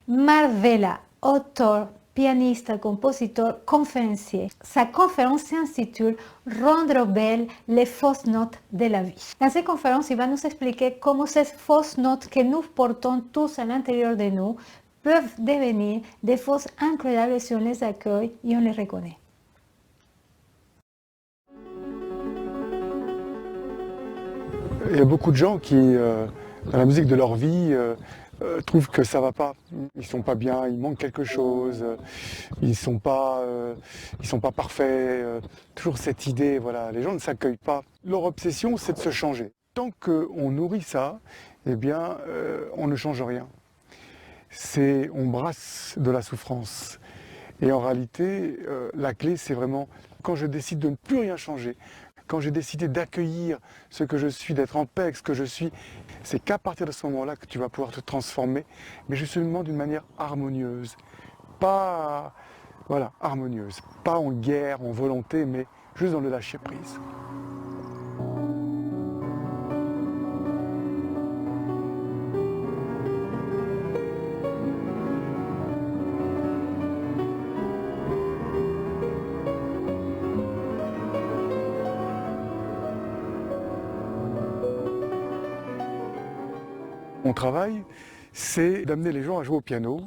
Marvella, auteur, pianiste, compositeur, conférencier. Sa conférence s'intitule Rendre belles les fausses notes de la vie. Dans cette conférence, il va nous expliquer comment ces fausses notes que nous portons tous à l'intérieur de nous peuvent devenir des fausses incroyables si on les accueille et on les reconnaît. Il y a beaucoup de gens qui, dans la musique de leur vie, trouvent que ça va pas. Ils sont pas bien, il manque quelque chose, ils sont pas parfaits. Toujours cette idée, voilà, les gens ne s'accueillent pas. Leur obsession, c'est de se changer. Tant qu'on nourrit ça, eh bien, on ne change rien. On brasse de la souffrance. Et en réalité, la clé, c'est vraiment quand je décide de ne plus rien changer, quand j'ai décidé d'accueillir ce que je suis, d'être en paix avec ce que je suis, c'est qu'à partir de ce moment-là que tu vas pouvoir te transformer, mais justement d'une manière harmonieuse. Pas, voilà, harmonieuse. Pas en guerre, en volonté, mais juste dans le lâcher-prise. Mon travail, c'est d'amener les gens à jouer au piano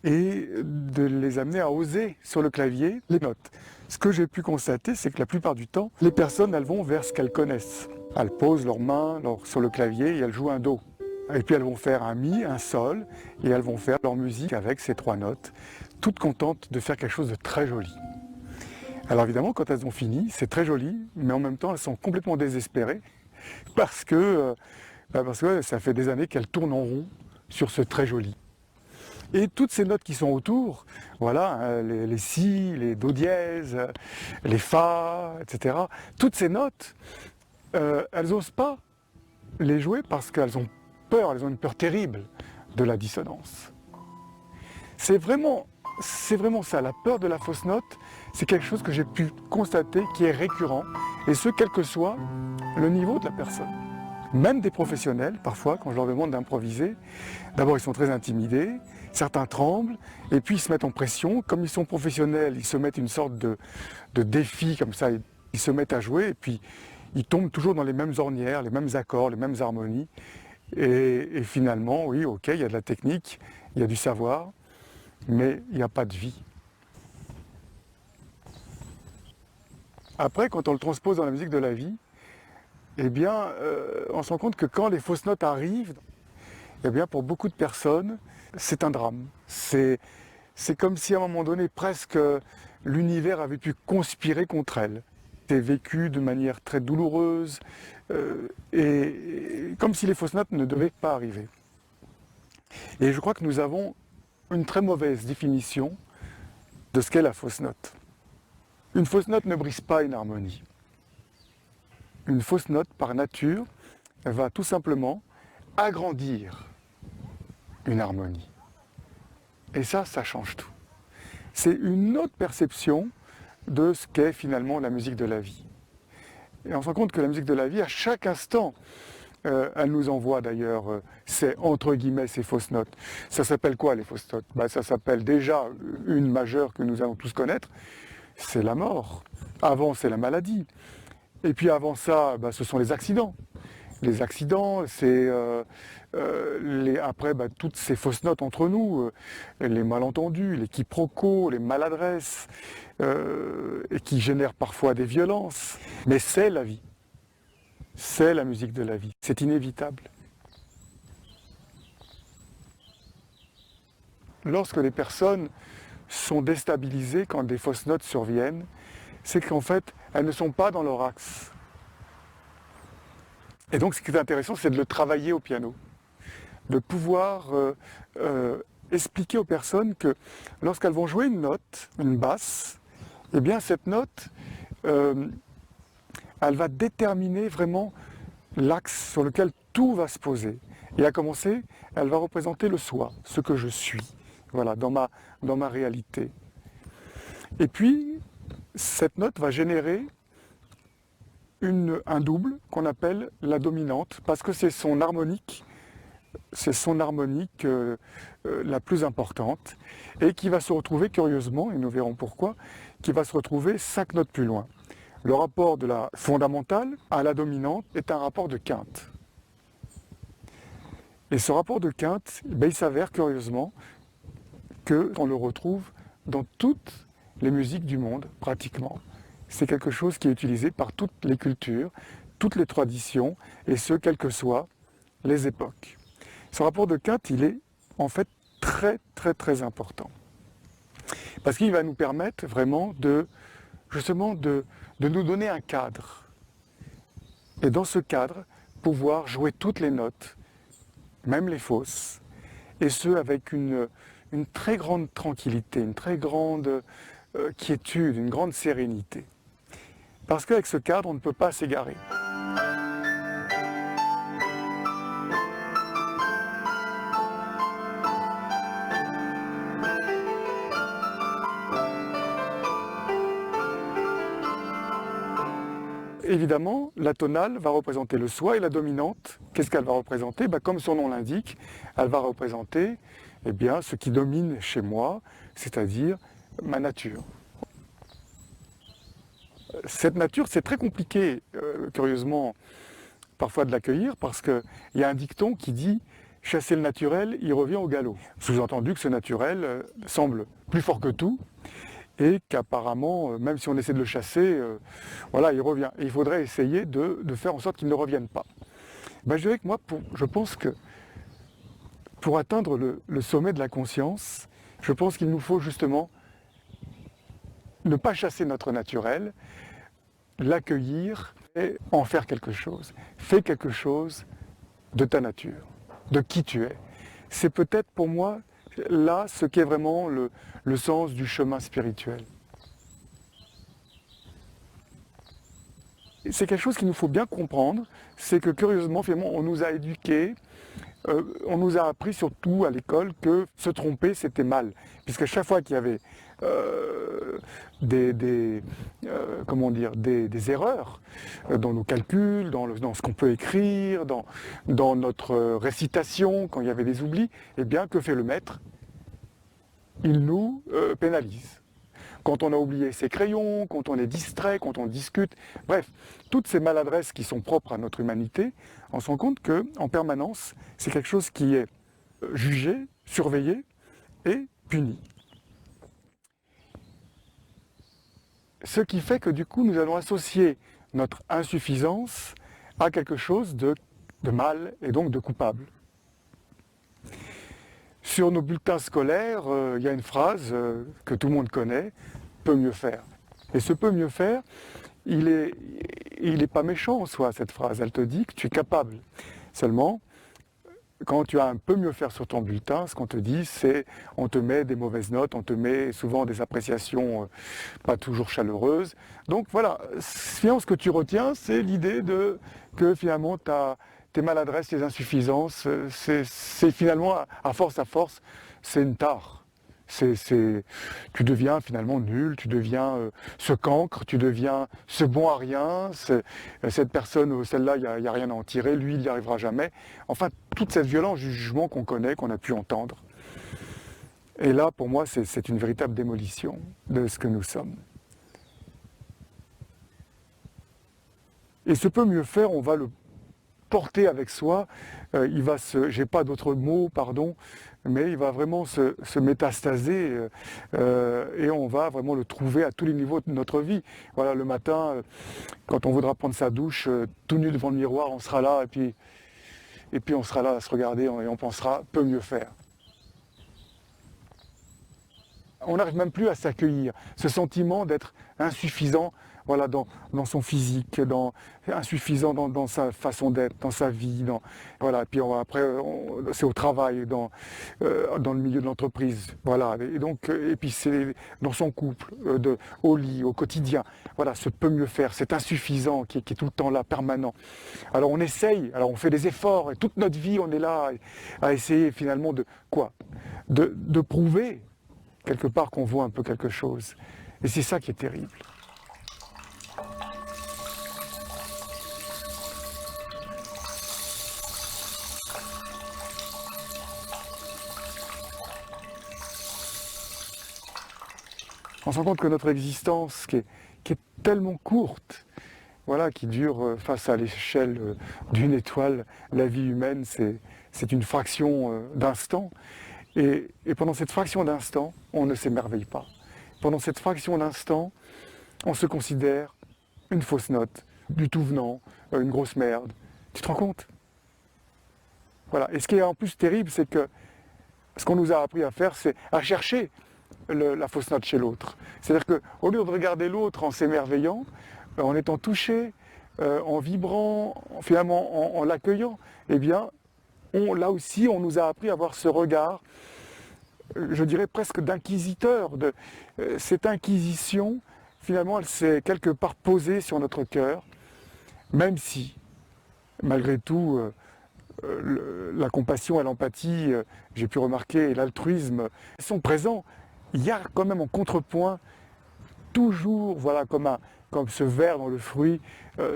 et de les amener à oser sur le clavier les notes. Ce que j'ai pu constater, c'est que la plupart du temps, les personnes, elles vont vers ce qu'elles connaissent. Elles posent leurs mains sur le clavier et elles jouent un do. Et puis elles vont faire un mi, un sol, et elles vont faire leur musique avec ces trois notes, toutes contentes de faire quelque chose de très joli. Alors évidemment, quand elles ont fini, c'est très joli, mais en même temps, elles sont complètement désespérées parce que ça fait des années qu'elles tournent en rond sur ce très joli. Et toutes ces notes qui sont autour, voilà, les si, les do dièse, les fa, etc. Toutes ces notes, elles n'osent pas les jouer parce qu'elles ont peur, elles ont une peur terrible de la dissonance. C'est vraiment ça, la peur de la fausse note, c'est quelque chose que j'ai pu constater qui est récurrent, et ce, quel que soit le niveau de la personne. Même des professionnels, parfois, quand je leur demande d'improviser, d'abord ils sont très intimidés, certains tremblent, et puis ils se mettent en pression. Comme ils sont professionnels, ils se mettent une sorte de défi, comme ça, ils se mettent à jouer, et puis ils tombent toujours dans les mêmes ornières, les mêmes accords, les mêmes harmonies. Et finalement, oui, ok, il y a de la technique, il y a du savoir, mais il n'y a pas de vie. Après, quand on le transpose dans la musique de la vie, eh bien, on se rend compte que quand les fausses notes arrivent, eh bien, pour beaucoup de personnes, c'est un drame. C'est comme si à un moment donné, presque, l'univers avait pu conspirer contre elles. C'est vécu de manière très douloureuse, et comme si les fausses notes ne devaient pas arriver. Et je crois que nous avons une très mauvaise définition de ce qu'est la fausse note. Une fausse note ne brise pas une harmonie. Une fausse note, par nature, va tout simplement agrandir une harmonie. Et ça change tout. C'est une autre perception de ce qu'est finalement la musique de la vie. Et on se rend compte que la musique de la vie, à chaque instant, elle nous envoie d'ailleurs entre guillemets ces fausses notes. Ça s'appelle quoi les fausses notes? Ça s'appelle déjà une majeure que nous allons tous connaître, c'est la mort. Avant, c'est la maladie. Et puis avant ça, ce sont les accidents. Les accidents, c'est après toutes ces fausses notes entre nous, les malentendus, les quiproquos, les maladresses, et qui génèrent parfois des violences. Mais c'est la vie. C'est la musique de la vie. C'est inévitable. Lorsque les personnes sont déstabilisées quand des fausses notes surviennent, c'est qu'en fait, elles ne sont pas dans leur axe. Et donc, ce qui est intéressant, c'est de le travailler au piano. De pouvoir expliquer aux personnes que lorsqu'elles vont jouer une note, une basse, eh bien, cette note, elle va déterminer vraiment l'axe sur lequel tout va se poser. Et à commencer, elle va représenter le soi, ce que je suis, voilà, dans ma réalité. Et puis, cette note va générer un double qu'on appelle la dominante, parce que c'est son harmonique c'est son harmonique la plus importante, et qui va se retrouver curieusement, et nous verrons pourquoi, qui va se retrouver 5 notes plus loin. Le rapport de la fondamentale à la dominante est un rapport de quinte. Et ce rapport de quinte, il s'avère curieusement qu'on le retrouve dans toutes les musiques du monde, pratiquement. C'est quelque chose qui est utilisé par toutes les cultures, toutes les traditions, et ce, quelles que soient les époques. Ce rapport de quinte, il est en fait très très très important. Parce qu'il va nous permettre vraiment justement de nous donner un cadre. Et dans ce cadre, pouvoir jouer toutes les notes, même les fausses, et ce avec une très grande tranquillité, une très grande quiétude, une grande sérénité. Parce qu'avec ce cadre, on ne peut pas s'égarer. Évidemment, la tonale va représenter le soi, et la dominante, qu'est-ce qu'elle va représenter? Comme son nom l'indique, elle va représenter ce qui domine chez moi, c'est-à-dire ma nature. Cette nature, c'est très compliqué, curieusement, parfois de l'accueillir, parce qu'il y a un dicton qui dit « chasser le naturel, il revient au galop ». Sous-entendu que ce naturel semble plus fort que tout, et qu'apparemment, même si on essaie de le chasser, il revient. Et il faudrait essayer de faire en sorte qu'il ne revienne pas. Je dirais que moi, je pense que pour atteindre le sommet de la conscience, je pense qu'il nous faut justement ne pas chasser notre naturel, l'accueillir et en faire quelque chose. Fais quelque chose de ta nature, de qui tu es. C'est peut-être pour moi là ce qui est vraiment le sens du chemin spirituel. C'est quelque chose qu'il nous faut bien comprendre, c'est que curieusement, finalement, on nous a éduqués, on nous a appris surtout à l'école que se tromper c'était mal, puisque chaque fois qu'il y avait des erreurs dans nos calculs, dans ce qu'on peut écrire, dans notre récitation, quand il y avait des oublis, que fait le maître? Il nous pénalise. Quand on a oublié ses crayons, quand on est distrait, quand on discute, bref, toutes ces maladresses qui sont propres à notre humanité, on se rend compte qu'en permanence, c'est quelque chose qui est jugé, surveillé et puni. Ce qui fait que du coup, nous allons associer notre insuffisance à quelque chose de mal et donc de coupable. Sur nos bulletins scolaires, il y a une phrase que tout le monde connaît, « peut mieux faire ». Et ce « peut mieux faire », il est pas méchant en soi, cette phrase. Elle te dit que tu es capable. Seulement, quand tu as un peu mieux faire sur ton bulletin, ce qu'on te dit, c'est on te met des mauvaises notes, on te met souvent des appréciations pas toujours chaleureuses. Donc voilà, finalement, ce que tu retiens, c'est l'idée que finalement, tes maladresses, tes insuffisances, c'est finalement, à force, c'est une tare. Tu deviens finalement nul, tu deviens ce cancre, tu deviens ce bon à rien, cette personne, celle-là, il n'y a rien à en tirer, lui, il n'y arrivera jamais. Enfin, toute cette violence du jugement qu'on connaît, qu'on a pu entendre. Et là, pour moi, c'est une véritable démolition de ce que nous sommes. Et ce peut mieux faire, on va le porter avec soi, j'ai pas d'autres mots, pardon, mais il va vraiment se métastaser et on va vraiment le trouver à tous les niveaux de notre vie. Voilà, le matin, quand on voudra prendre sa douche, tout nu devant le miroir, on sera là et puis on sera là à se regarder et on pensera peut mieux faire. On n'arrive même plus à s'accueillir, ce sentiment d'être insuffisant. Voilà, dans son physique, insuffisant dans sa façon d'être, dans sa vie. Voilà, et puis après, c'est au travail, dans le milieu de l'entreprise. Voilà, et puis c'est dans son couple, au lit, au quotidien. Voilà, ce peut mieux faire, cet insuffisant qui est tout le temps là, permanent. Alors on essaye, alors on fait des efforts, et toute notre vie, on est là à essayer finalement de prouver quelque part qu'on vaut un peu quelque chose. Et c'est ça qui est terrible. On se rend compte que notre existence, qui est tellement courte, voilà, qui dure face à l'échelle d'une étoile, la vie humaine, c'est une fraction d'instant. Et pendant cette fraction d'instant, on ne s'émerveille pas. Pendant cette fraction d'instant, on se considère une fausse note, du tout venant, une grosse merde. Tu te rends compte? Voilà. Et ce qui est en plus terrible, c'est que ce qu'on nous a appris à faire, c'est à chercher la fausse note chez l'autre. C'est-à-dire qu'au lieu de regarder l'autre en s'émerveillant, en étant touché, en vibrant, finalement en l'accueillant, eh bien, là aussi, on nous a appris à avoir ce regard, je dirais presque d'inquisiteur. Cette inquisition, finalement, elle s'est quelque part posée sur notre cœur, même si, malgré tout, la compassion et l'empathie, j'ai pu remarquer, et l'altruisme sont présents. Il y a quand même en contrepoint toujours, voilà, comme ce ver dans le fruit,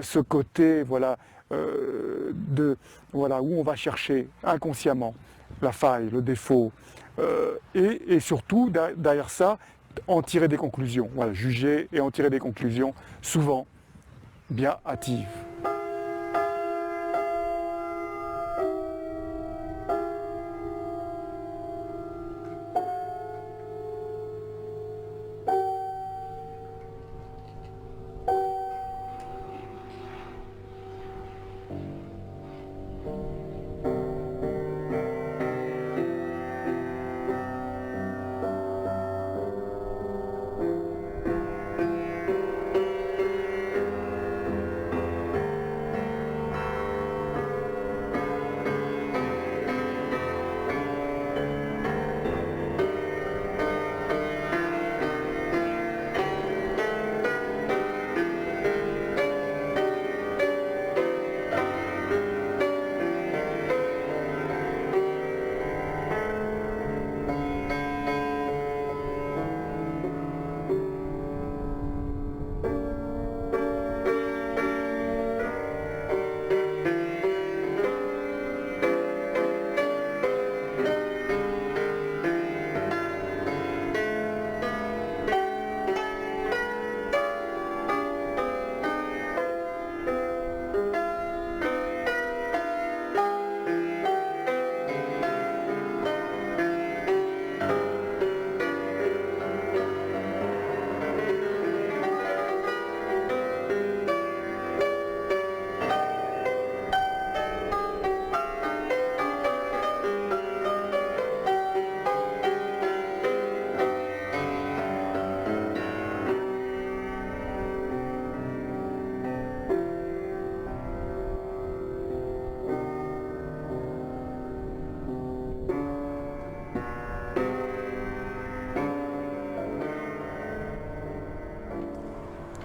ce côté, voilà, voilà, où on va chercher inconsciemment la faille, le défaut, et surtout derrière ça, en tirer des conclusions, voilà, juger et en tirer des conclusions, souvent bien hâtives.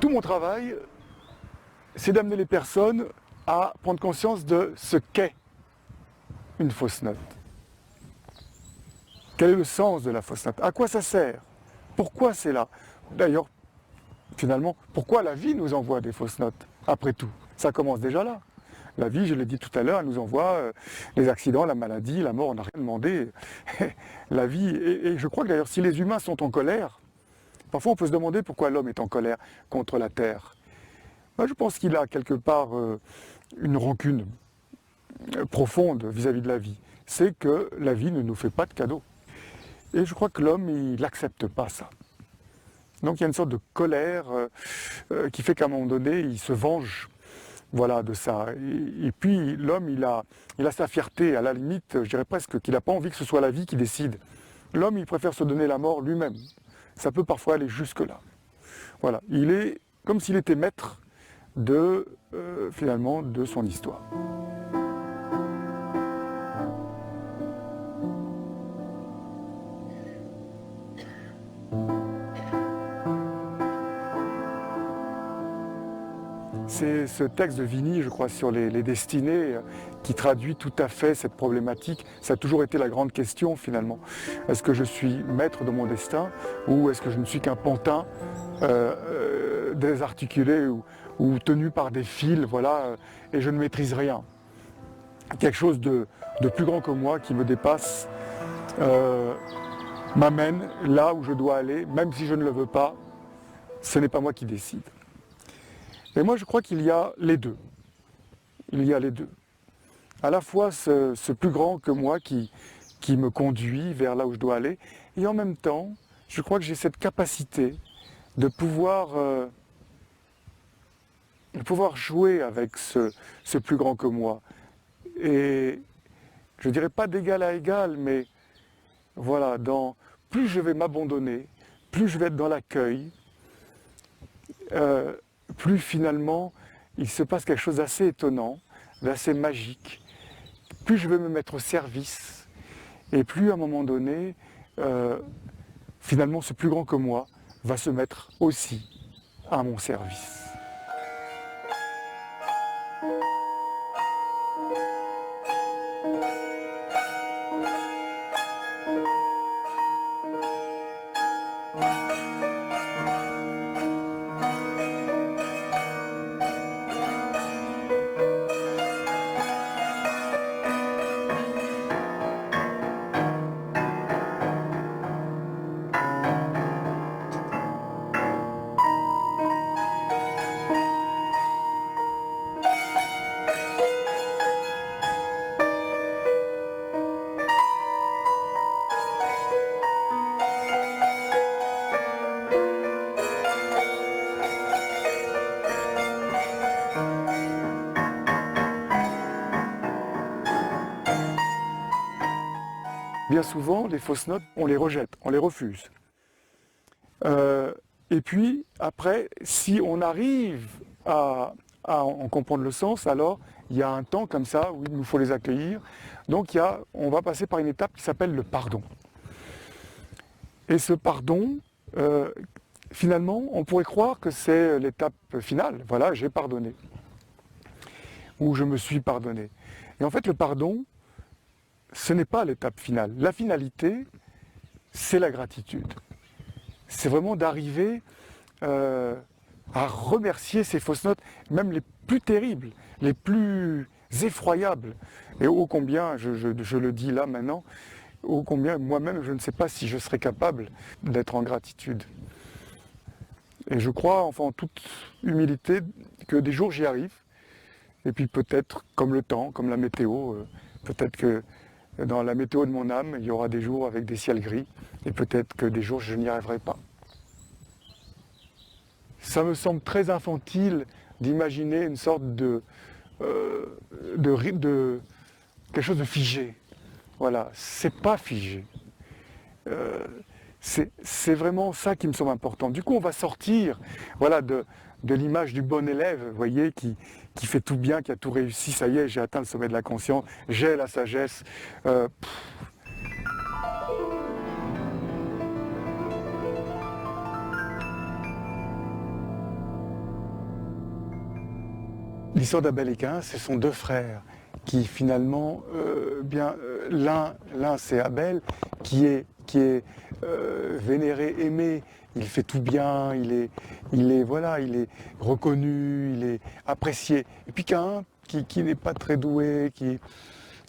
Tout mon travail, c'est d'amener les personnes à prendre conscience de ce qu'est une fausse note. Quel est le sens de la fausse note? À quoi ça sert? Pourquoi c'est là? D'ailleurs, finalement, pourquoi la vie nous envoie des fausses notes? Après tout, ça commence déjà là. La vie, je l'ai dit tout à l'heure, elle nous envoie les accidents, la maladie, la mort, on n'a rien demandé. La vie, et je crois que d'ailleurs, si les humains sont en colère, parfois on peut se demander pourquoi l'homme est en colère contre la Terre. Moi, je pense qu'il a quelque part une rancune profonde vis-à-vis de la vie. C'est que la vie ne nous fait pas de cadeaux. Et je crois que l'homme, il n'accepte pas ça. Donc il y a une sorte de colère qui fait qu'à un moment donné, il se venge, voilà, de ça. Et puis l'homme, il a sa fierté, à la limite, je dirais presque qu'il n'a pas envie que ce soit la vie qui décide. L'homme, il préfère se donner la mort lui-même. Ça peut parfois aller jusque-là. Voilà, il est comme s'il était maître finalement, de son histoire. C'est ce texte de Vigny, je crois, sur les destinées, qui traduit tout à fait cette problématique. Ça a toujours été la grande question, finalement. Est-ce que je suis maître de mon destin ou est-ce que je ne suis qu'un pantin désarticulé ou tenu par des fils, voilà, et je ne maîtrise rien? Quelque chose de plus grand que moi, qui me dépasse. m'amène là où je dois aller, même si je ne le veux pas, ce n'est pas moi qui décide. Et moi je crois qu'il y a les deux. Il y a les deux. À la fois ce plus grand que moi qui me conduit vers là où je dois aller, et en même temps, je crois que j'ai cette capacité de pouvoir jouer avec ce plus grand que moi. Et je ne dirais pas d'égal à égal, mais voilà, plus je vais m'abandonner, plus je vais être dans l'accueil, plus finalement il se passe quelque chose d'assez étonnant, d'assez magique, plus je vais me mettre au service, et plus à un moment donné, finalement ce plus grand que moi va se mettre aussi à mon service. Bien souvent, les fausses notes, on les rejette, on les refuse. Et puis, après, si on arrive à en comprendre le sens, alors il y a un temps comme ça où il nous faut les accueillir. Donc on va passer par une étape qui s'appelle le pardon. Et ce pardon, finalement, on pourrait croire que c'est l'étape finale. Voilà, j'ai pardonné. Ou je me suis pardonné. Et en fait, le pardon, ce n'est pas l'étape finale. La finalité, c'est la gratitude. C'est vraiment d'arriver à remercier ces fausses notes, même les plus terribles, les plus effroyables. Et ô combien, je le dis là maintenant, ô combien moi-même je ne sais pas si je serais capable d'être en gratitude. Et je crois, enfin en toute humilité, que des jours j'y arrive. Et puis peut-être, comme le temps, comme la météo, peut-être que dans la météo de mon âme, il y aura des jours avec des ciels gris, et peut-être que des jours je n'y arriverai pas. Ça me semble très infantile d'imaginer une sorte de quelque chose de figé. Voilà, c'est pas figé. C'est vraiment ça qui me semble important. Du coup, on va sortir, voilà, de l'image du bon élève, vous voyez, qui fait tout bien, qui a tout réussi. Ça y est, j'ai atteint le sommet de la conscience, j'ai la sagesse. L'histoire d'Abel et Caïn, ce sont deux frères qui finalement, l'un c'est Abel qui est vénéré, aimé, il fait tout bien, il est reconnu, il est apprécié. Et puis Caïn qui n'est pas très doué,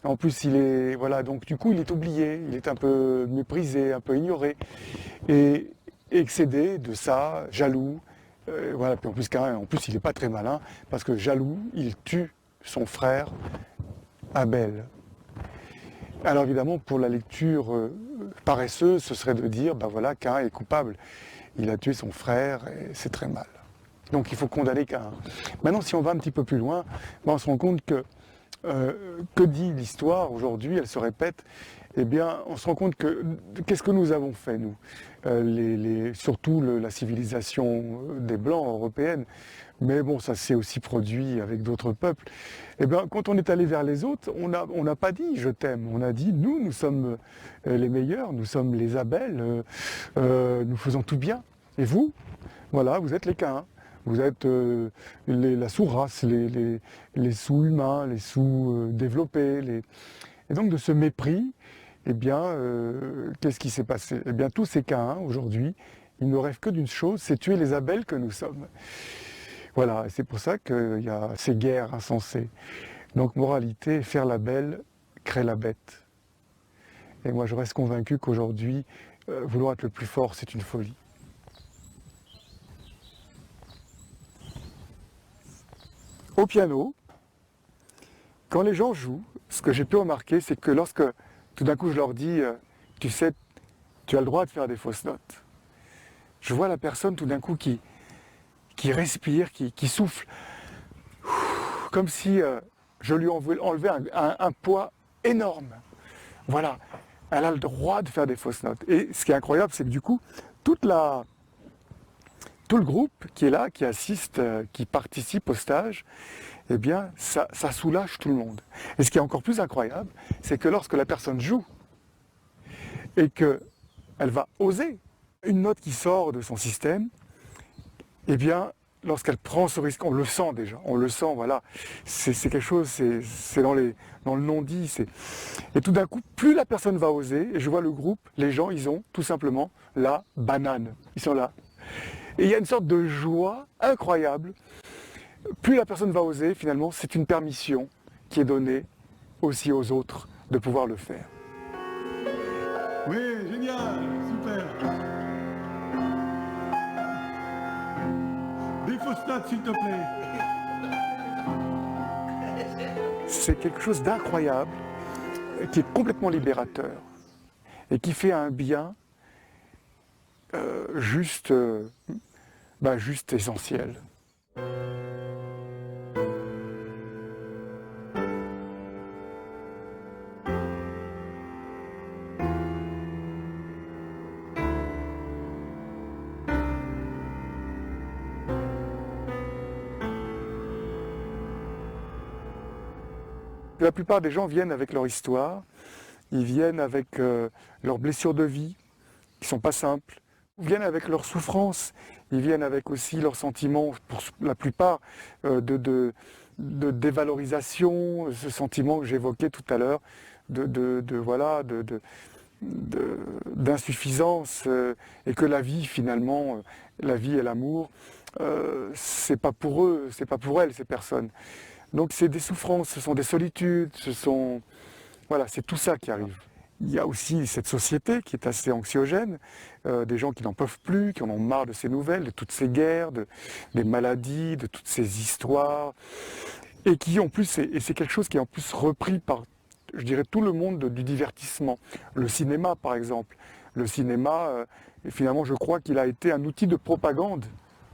en plus il est donc du coup il est oublié, il est un peu méprisé, un peu ignoré et excédé de ça, jaloux. Puis en plus Caïn, il n'est pas très malin, parce que jaloux, il tue son frère Abel. Alors évidemment, pour la lecture paresseuse, ce serait de dire, Caïn est coupable, il a tué son frère, et c'est très mal. Donc il faut condamner Caïn. Maintenant, si on va un petit peu plus loin, on se rend compte que dit l'histoire aujourd'hui, elle se répète, on se rend compte que qu'est-ce que nous avons fait, nous, surtout la civilisation des Blancs européenne, mais bon, ça s'est aussi produit avec d'autres peuples. Quand on est allé vers les autres, on n'a pas dit je t'aime, on a dit nous sommes les meilleurs, nous sommes les Abel, nous faisons tout bien. Et vous, voilà, vous êtes les Caïns. Vous êtes la sous-race, les sous-humains, les sous-développés. Et donc de ce mépris, qu'est-ce qui s'est passé ? Tous ces Caïns, aujourd'hui, ils ne rêvent que d'une chose, c'est tuer les Abel que nous sommes. Voilà, et c'est pour ça qu'il y a ces guerres insensées. Donc moralité, faire la belle crée la bête. Et moi je reste convaincu qu'aujourd'hui, vouloir être le plus fort, c'est une folie. Au piano, quand les gens jouent, ce que j'ai pu remarquer, c'est que lorsque tout d'un coup je leur dis tu sais, tu as le droit de faire des fausses notes, je vois la personne tout d'un coup qui respire, qui souffle, comme si je lui enlevais un poids énorme. Voilà, elle a le droit de faire des fausses notes. Et ce qui est incroyable, c'est que du coup, tout le groupe qui est là, qui assiste, qui participe au stage, eh bien, ça soulage tout le monde. Et ce qui est encore plus incroyable, c'est que lorsque la personne joue et qu'elle va oser une note qui sort de son système, eh bien, lorsqu'elle prend ce risque, on le sent déjà, on le sent, voilà, c'est quelque chose, c'est dans le non-dit. Et tout d'un coup, plus la personne va oser, et je vois le groupe, les gens, ils ont tout simplement la banane, ils sont là. Et il y a une sorte de joie incroyable. Plus la personne va oser, finalement, c'est une permission qui est donnée aussi aux autres de pouvoir le faire. Oui, génial, super. Des fausses notes, s'il te plaît. C'est quelque chose d'incroyable, qui est complètement libérateur et qui fait un bien juste essentiel. La plupart des gens viennent avec leur histoire, ils viennent avec leurs blessures de vie, qui ne sont pas simples, ils viennent avec leurs souffrances, ils viennent avec aussi leurs sentiments, pour la plupart, de dévalorisation, ce sentiment que j'évoquais tout à l'heure, d'insuffisance, et que la vie, finalement, la vie et l'amour, c'est pas pour eux, c'est pas pour elles, ces personnes. Donc c'est des souffrances, ce sont des solitudes, voilà, c'est tout ça qui arrive. Il y a aussi cette société qui est assez anxiogène, des gens qui n'en peuvent plus, qui en ont marre de ces nouvelles, de toutes ces guerres, des maladies, de toutes ces histoires, et qui en plus, et c'est quelque chose qui est en plus repris par, je dirais, tout le monde du divertissement. Le cinéma, par exemple. Le cinéma, finalement, je crois qu'il a été un outil de propagande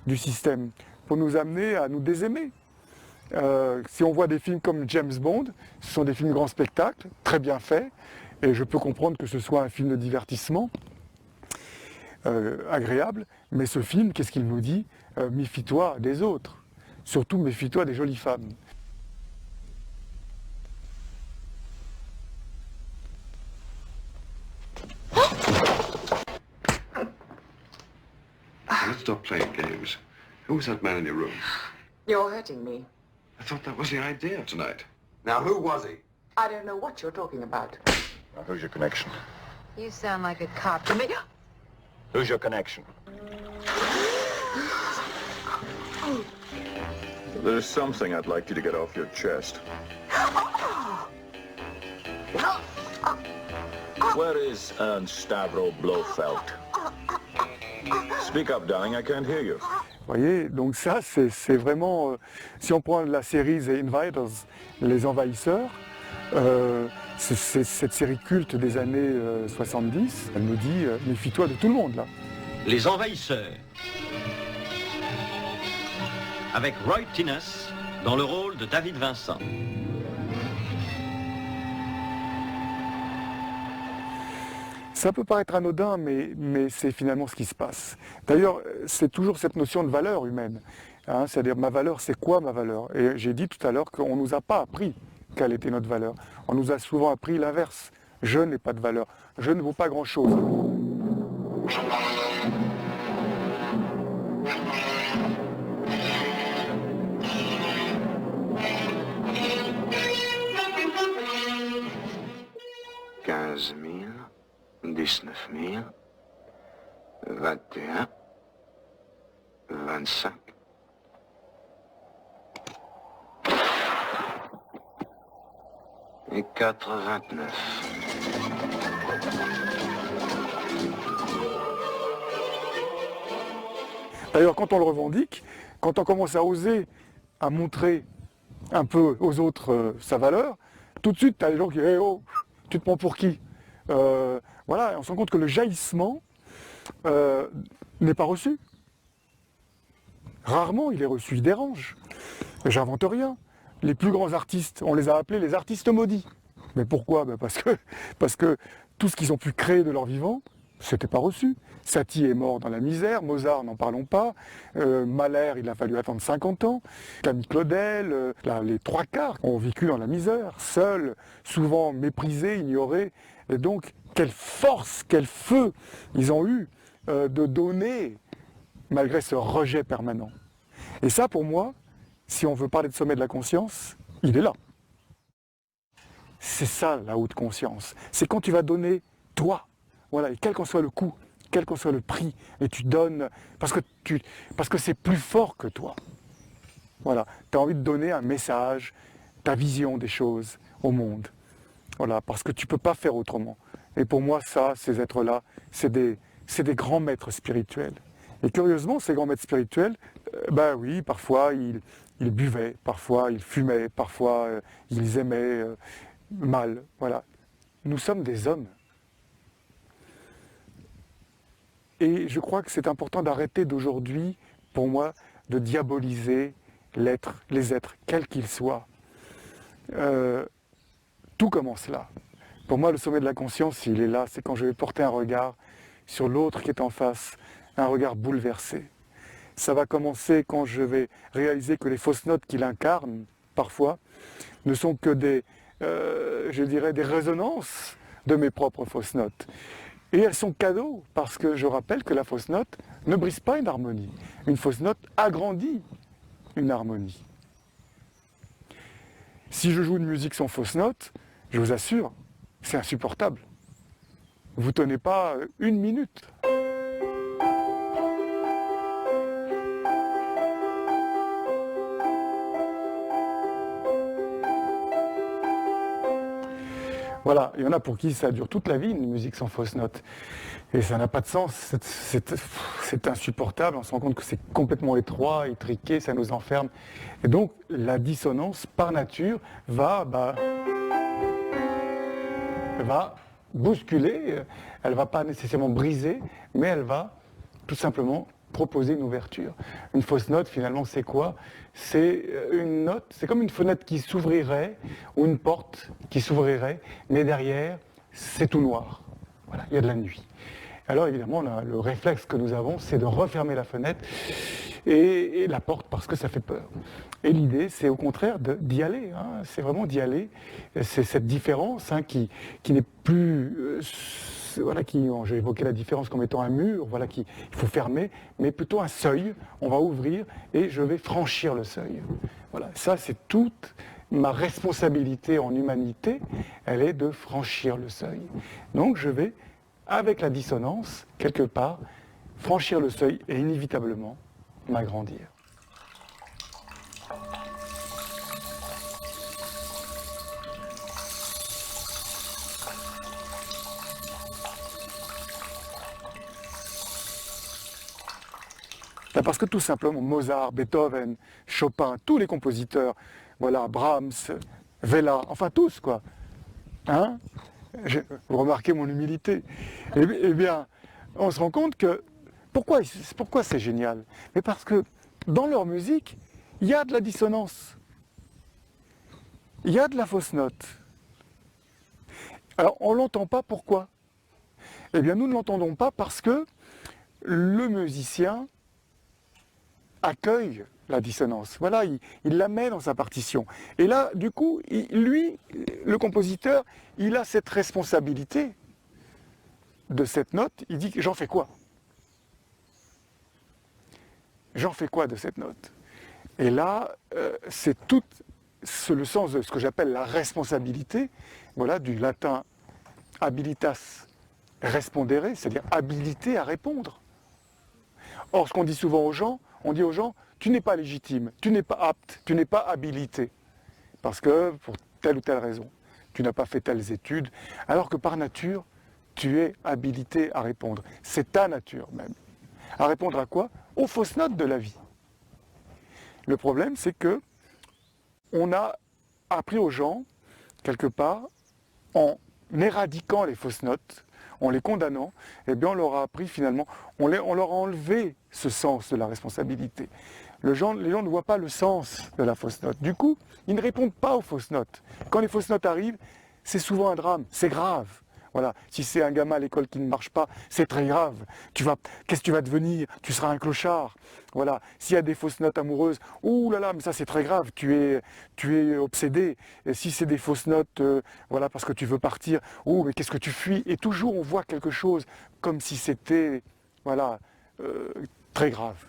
du système, pour nous amener à nous désaimer. Si on voit des films comme James Bond, ce sont des films grand spectacle, très bien faits, et je peux comprendre que ce soit un film de divertissement agréable, mais ce film, qu'est-ce qu'il nous dit? Méfie-toi des autres, surtout méfie-toi des jolies femmes. Let's stop playing games. Who was that man in your room? You're hurting me. I thought that was the idea tonight. Now, who was he? I don't know what you're talking about. Now, who's your connection? You sound like a cop to me. Who's your connection? There's something I'd like you to get off your chest. Where is Ernst Stavro Blofeld? Speak up, darling, I can't hear you. Vous voyez, donc ça, c'est vraiment... si on prend la série The Invaders, les envahisseurs, c'est cette série culte des années 70, elle nous dit méfie-toi de tout le monde, là. Les envahisseurs. Avec Roy Tines dans le rôle de David Vincent. Ça peut paraître anodin, mais c'est finalement ce qui se passe. D'ailleurs, c'est toujours cette notion de valeur humaine. Hein, c'est-à-dire, ma valeur, c'est quoi ma valeur? Et j'ai dit tout à l'heure qu'on ne nous a pas appris quelle était notre valeur. On nous a souvent appris l'inverse. Je n'ai pas de valeur. Je ne vaux pas grand-chose. « 15 000, 19 000, 21, 25. Et 4,29. D'ailleurs, quand on le revendique, quand on commence à oser, à montrer un peu aux autres sa valeur, tout de suite, tu as les gens qui disent hey, « oh, tu te prends pour qui ?» Voilà, on se rend compte que le jaillissement n'est pas reçu. Rarement il est reçu, il dérange. J'invente rien. Les plus grands artistes, on les a appelés les artistes maudits. Mais pourquoi? Parce que tout ce qu'ils ont pu créer de leur vivant, c'était pas reçu. Satie est mort dans la misère, Mozart, n'en parlons pas, Mahler, il a fallu attendre 50 ans, Camille Claudel, les trois quarts ont vécu dans la misère, seuls, souvent méprisés, ignorés. Et donc, quelle force, quel feu ils ont eu de donner, malgré ce rejet permanent. Et ça, pour moi, si on veut parler de sommet de la conscience, il est là. C'est ça, la haute conscience. C'est quand tu vas donner, toi, voilà, et quel qu'en soit le coût, quel qu'en soit le prix, et tu donnes, parce que c'est plus fort que toi. Voilà, tu as envie de donner un message, ta vision des choses au monde. Voilà, parce que tu ne peux pas faire autrement. Et pour moi, ça, ces êtres-là, c'est des grands maîtres spirituels. Et curieusement, ces grands maîtres spirituels, ben oui, parfois ils buvaient, parfois ils fumaient, parfois ils aimaient mal. Voilà. Nous sommes des hommes. Et je crois que c'est important d'arrêter d'aujourd'hui, pour moi, de diaboliser l'être, les êtres, quels qu'ils soient. Tout commence là. Pour moi, le sommet de la conscience, il est là, c'est quand je vais porter un regard sur l'autre qui est en face, un regard bouleversé. Ça va commencer quand je vais réaliser que les fausses notes qu'il incarne, parfois, ne sont que des résonances de mes propres fausses notes. Et elles sont cadeaux, parce que je rappelle que la fausse note ne brise pas une harmonie. Une fausse note agrandit une harmonie. Si je joue une musique sans fausse note, je vous assure, c'est insupportable. Vous ne tenez pas une minute. Voilà, il y en a pour qui ça dure toute la vie, une musique sans fausse note. Et ça n'a pas de sens, c'est insupportable, on se rend compte que c'est complètement étroit, étriqué, ça nous enferme. Et donc, la dissonance, par nature, va bousculer, elle ne va pas nécessairement briser, mais elle va tout simplement proposer une ouverture. Une fausse note, finalement, c'est quoi? C'est une note, c'est comme une fenêtre qui s'ouvrirait, ou une porte qui s'ouvrirait, mais derrière, c'est tout noir. Voilà, il y a de la nuit. Alors évidemment, le réflexe que nous avons, c'est de refermer la fenêtre et la porte, parce que ça fait peur. Et l'idée, c'est au contraire d'y aller, hein, c'est vraiment d'y aller. C'est cette différence qui n'est plus... j'ai évoqué la différence comme étant un mur, voilà, qu'il faut fermer, mais plutôt un seuil, on va ouvrir et je vais franchir le seuil. Voilà, ça c'est toute ma responsabilité en humanité, elle est de franchir le seuil. Donc je vais, avec la dissonance, quelque part, franchir le seuil et inévitablement m'agrandir. Parce que tout simplement, Mozart, Beethoven, Chopin, tous les compositeurs, voilà, Brahms, Vella, enfin tous, quoi. Hein? Vous remarquez mon humilité. Eh bien, on se rend compte que... Pourquoi c'est génial? Mais parce que dans leur musique, il y a de la dissonance. Il y a de la fausse note. Alors, on ne l'entend pas, pourquoi? Eh bien, nous ne l'entendons pas parce que le musicien accueille la dissonance. Voilà, il la met dans sa partition. Et là, du coup, lui, le compositeur, il a cette responsabilité de cette note. Il dit, j'en fais quoi? J'en fais quoi de cette note? Et là, c'est tout le sens de ce que j'appelle la responsabilité, voilà, du latin habilitas respondere, c'est-à-dire habilité à répondre. Or, ce qu'on dit souvent aux gens, on dit aux gens, tu n'es pas légitime, tu n'es pas apte, tu n'es pas habilité. Parce que, pour telle ou telle raison, tu n'as pas fait telles études, alors que par nature, tu es habilité à répondre. C'est ta nature même. à répondre à quoi? Aux fausses notes de la vie. Le problème, c'est que on a appris aux gens, quelque part, en éradiquant les fausses notes, en les condamnant, eh bien on leur a appris finalement, on leur a enlevé ce sens de la responsabilité. Les gens ne voient pas le sens de la fausse note. Du coup, ils ne répondent pas aux fausses notes. Quand les fausses notes arrivent, c'est souvent un drame, c'est grave. Voilà. Si c'est un gamin à l'école qui ne marche pas, c'est très grave. Qu'est-ce que tu vas devenir? Tu seras un clochard. Voilà. S'il y a des fausses notes amoureuses, ouh là là, mais ça c'est très grave. Tu es obsédé. Et si c'est des fausses notes, voilà, parce que tu veux partir, ouh, mais qu'est-ce que tu fuis? Et toujours on voit quelque chose comme si c'était, voilà, très grave.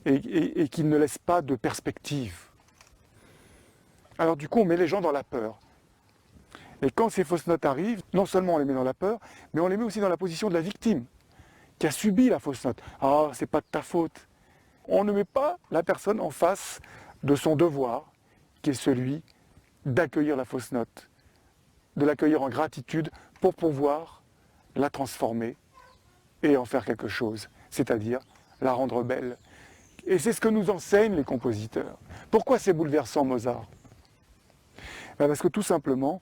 Et qui ne laisse pas de perspective. Alors du coup, on met les gens dans la peur. Et quand ces fausses notes arrivent, non seulement on les met dans la peur, mais on les met aussi dans la position de la victime, qui a subi la fausse note. Ah, c'est pas de ta faute. On ne met pas la personne en face de son devoir, qui est celui d'accueillir la fausse note, de l'accueillir en gratitude pour pouvoir la transformer et en faire quelque chose, c'est-à-dire la rendre belle. Et c'est ce que nous enseignent les compositeurs. Pourquoi c'est bouleversant, Mozart? Parce que tout simplement,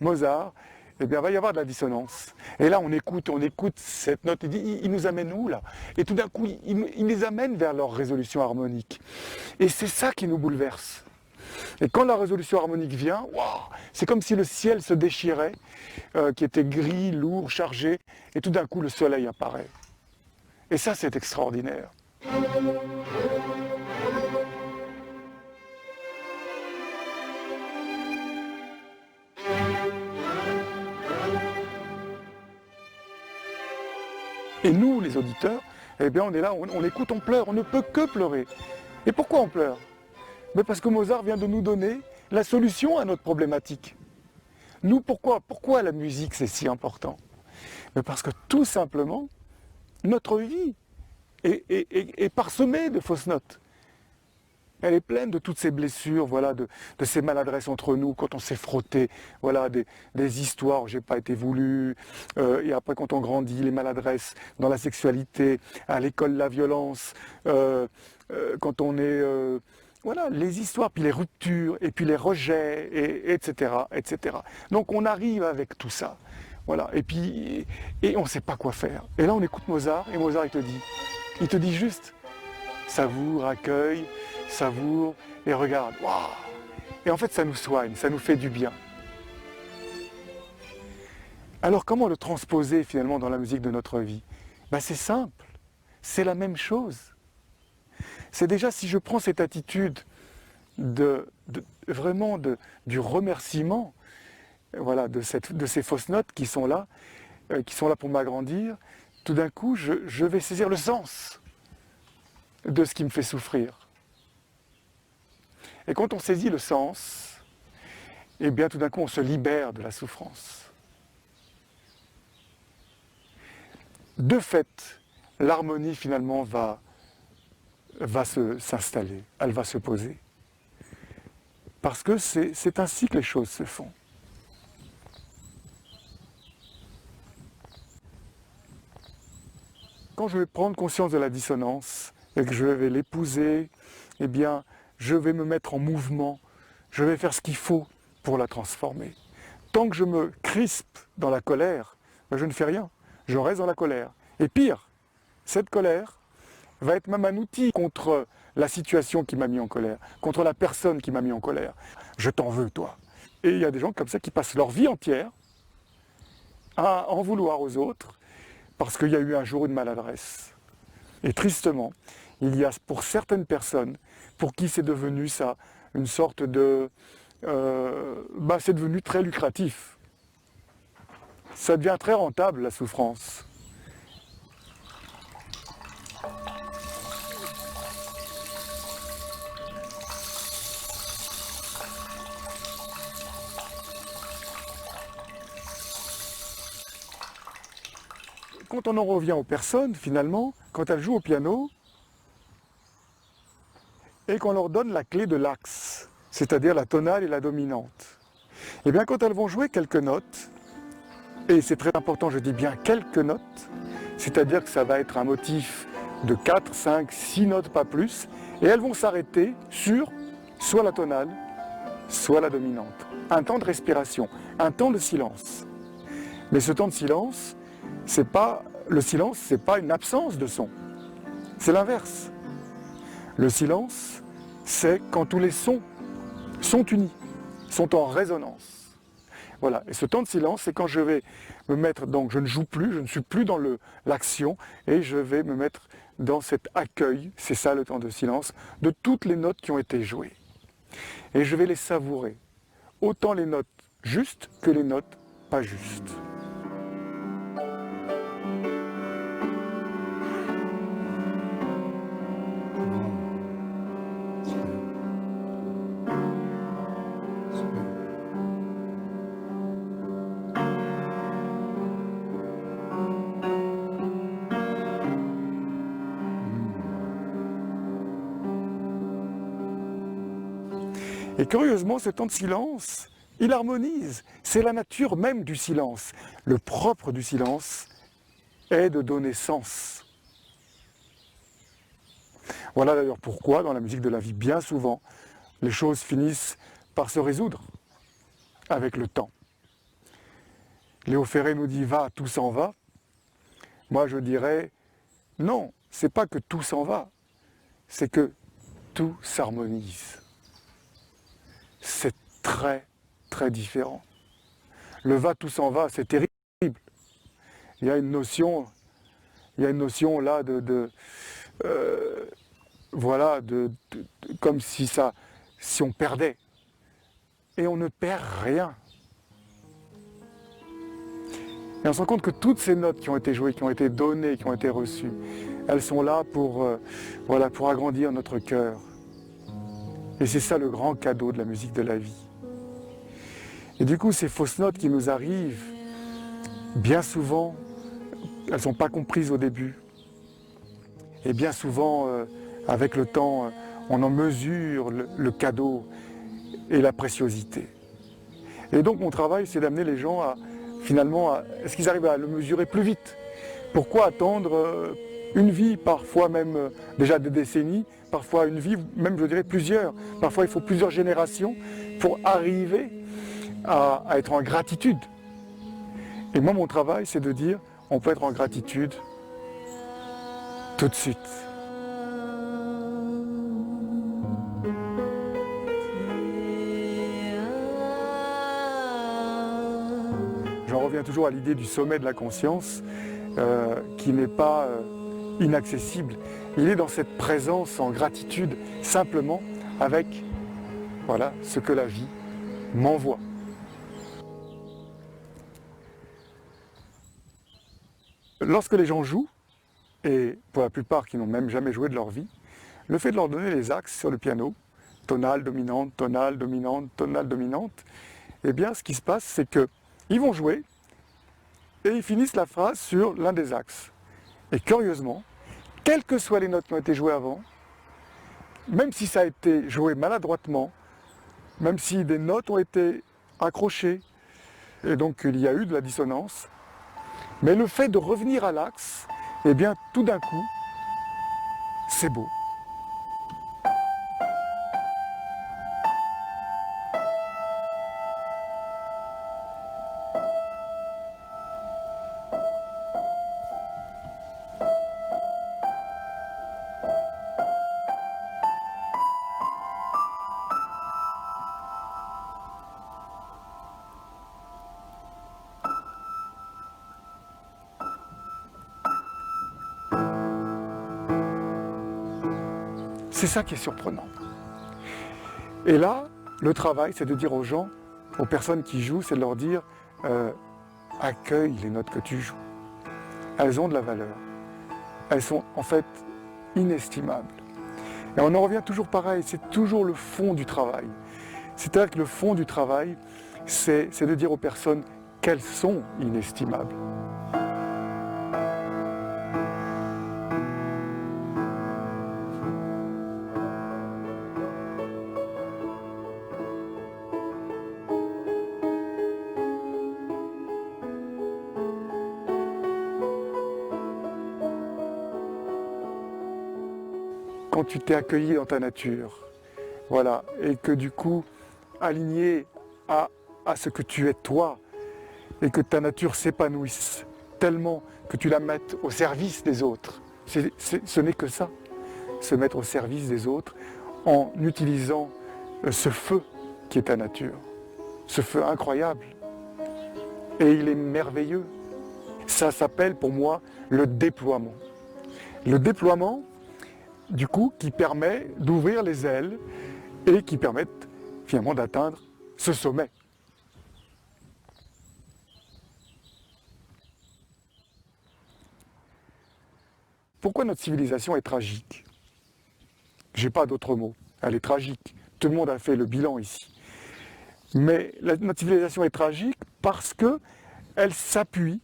Mozart, eh bien, va y avoir de la dissonance. Et là, on écoute cette note, il nous amène où là? Et tout d'un coup, il les amène vers leur résolution harmonique. Et c'est ça qui nous bouleverse. Et quand la résolution harmonique vient, wow, c'est comme si le ciel se déchirait, qui était gris, lourd, chargé, et tout d'un coup, le soleil apparaît. Et ça, c'est extraordinaire. Et nous, les auditeurs, eh bien on est là, on écoute, on pleure, on ne peut que pleurer. Et pourquoi on pleure? Mais parce que Mozart vient de nous donner la solution à notre problématique. Nous, pourquoi la musique c'est si important? Mais parce que tout simplement, notre vie est parsemée de fausses notes. Elle est pleine de toutes ces blessures, voilà, de ces maladresses entre nous, quand on s'est frotté, voilà, des histoires où j'ai pas été voulu, et après quand on grandit, les maladresses dans la sexualité, à l'école la violence, quand on est, voilà, les histoires, puis les ruptures, et puis les rejets, etc., etc. Donc on arrive avec tout ça, voilà, et on ne sait pas quoi faire. Et là on écoute Mozart, et Mozart il te dit juste, savoure, accueille, savoure et regarde. Waouh! Et en fait, ça nous soigne, ça nous fait du bien. Alors, comment le transposer finalement dans la musique de notre vie? Ben, c'est simple, c'est la même chose. C'est déjà, si je prends cette attitude vraiment du remerciement, voilà, de ces fausses notes qui sont là pour m'agrandir, tout d'un coup, je vais saisir le sens de ce qui me fait souffrir. Et quand on saisit le sens, eh bien tout d'un coup on se libère de la souffrance. De fait, l'harmonie finalement va s'installer, elle va se poser. Parce que c'est ainsi que les choses se font. Quand je vais prendre conscience de la dissonance et que je vais l'épouser, eh bien je vais me mettre en mouvement, je vais faire ce qu'il faut pour la transformer. Tant que je me crispe dans la colère, ben je ne fais rien, je reste dans la colère. Et pire, cette colère va être même un outil contre la situation qui m'a mis en colère, contre la personne qui m'a mis en colère. Je t'en veux, toi. Et il y a des gens comme ça qui passent leur vie entière à en vouloir aux autres parce qu'il y a eu un jour une maladresse. Et tristement, il y a pour certaines personnes pour qui c'est devenu ça, une sorte de... c'est devenu très lucratif. Ça devient très rentable, la souffrance. Quand on en revient aux personnes, finalement, quand elles jouent au piano, et qu'on leur donne la clé de l'axe, c'est-à-dire la tonale et la dominante. Et bien quand elles vont jouer quelques notes, et c'est très important, je dis bien quelques notes, c'est-à-dire que ça va être un motif de 4, 5, 6 notes, pas plus, et elles vont s'arrêter sur soit la tonale, soit la dominante. Un temps de respiration, un temps de silence. Mais ce temps de silence, le silence, c'est pas une absence de son, c'est l'inverse. Le silence, c'est quand tous les sons sont unis, sont en résonance. Voilà, et ce temps de silence, c'est quand je vais me mettre, donc je ne joue plus, je ne suis plus dans l'action, et je vais me mettre dans cet accueil, c'est ça le temps de silence, de toutes les notes qui ont été jouées. Et je vais les savourer, autant les notes justes que les notes pas justes. Et curieusement, ce temps de silence, il harmonise. C'est la nature même du silence. Le propre du silence est de donner sens. Voilà d'ailleurs pourquoi, dans la musique de la vie, bien souvent, les choses finissent par se résoudre avec le temps. Léo Ferré nous dit « va, tout s'en va ». Moi je dirais « non, c'est pas que tout s'en va, c'est que tout s'harmonise ». C'est très, très différent. Le va, tout s'en va, c'est terrible. Il y a une notion là voilà, comme si on perdait. Et on ne perd rien. Et on se rend compte que toutes ces notes qui ont été jouées, qui ont été données, qui ont été reçues, elles sont là pour agrandir notre cœur. Et c'est ça le grand cadeau de la musique de la vie. Et du coup, ces fausses notes qui nous arrivent, bien souvent, elles ne sont pas comprises au début. Et bien souvent, avec le temps, on en mesure le cadeau et la préciosité. Et donc mon travail, c'est d'amener les gens est-ce qu'ils arrivent à le mesurer plus vite? Pourquoi attendre une vie, parfois même déjà des décennies, parfois une vie, même je dirais plusieurs. Parfois il faut plusieurs générations pour arriver à être en gratitude. Et moi mon travail c'est de dire, on peut être en gratitude tout de suite. J'en reviens toujours à l'idée du sommet de la conscience qui n'est pas inaccessible. Il est dans cette présence en gratitude, simplement avec ce que la vie m'envoie. Lorsque les gens jouent, et pour la plupart qui n'ont même jamais joué de leur vie, le fait de leur donner les axes sur le piano, tonale, dominante, tonale, dominante, tonale, dominante, eh bien ce qui se passe c'est qu'ils vont jouer et ils finissent la phrase sur l'un des axes. Et curieusement, quelles que soient les notes qui ont été jouées avant, même si ça a été joué maladroitement, même si des notes ont été accrochées, et donc il y a eu de la dissonance, mais le fait de revenir à l'axe, eh bien tout d'un coup, c'est beau. C'est ça qui est surprenant. Et là, le travail, c'est de dire aux gens, aux personnes qui jouent, c'est de leur dire accueille les notes que tu joues. Elles ont de la valeur. Elles sont en fait inestimables. Et on en revient toujours pareil, c'est toujours le fond du travail. C'est-à-dire que le fond du travail, c'est de dire aux personnes qu'elles sont inestimables. quand tu t'es accueilli dans ta nature, voilà, et que du coup, aligné à ce que tu es toi, et que ta nature s'épanouisse tellement que tu la mettes au service des autres. Ce n'est que ça, se mettre au service des autres en utilisant ce feu qui est ta nature, ce feu incroyable. Et il est merveilleux. Ça s'appelle pour moi le déploiement. Le déploiement, du coup, qui permet d'ouvrir les ailes et qui permettent finalement d'atteindre ce sommet. Pourquoi notre civilisation est tragique? J'ai pas d'autre mot. Elle est tragique. Tout le monde a fait le bilan ici. Mais notre civilisation est tragique parce qu'elle s'appuie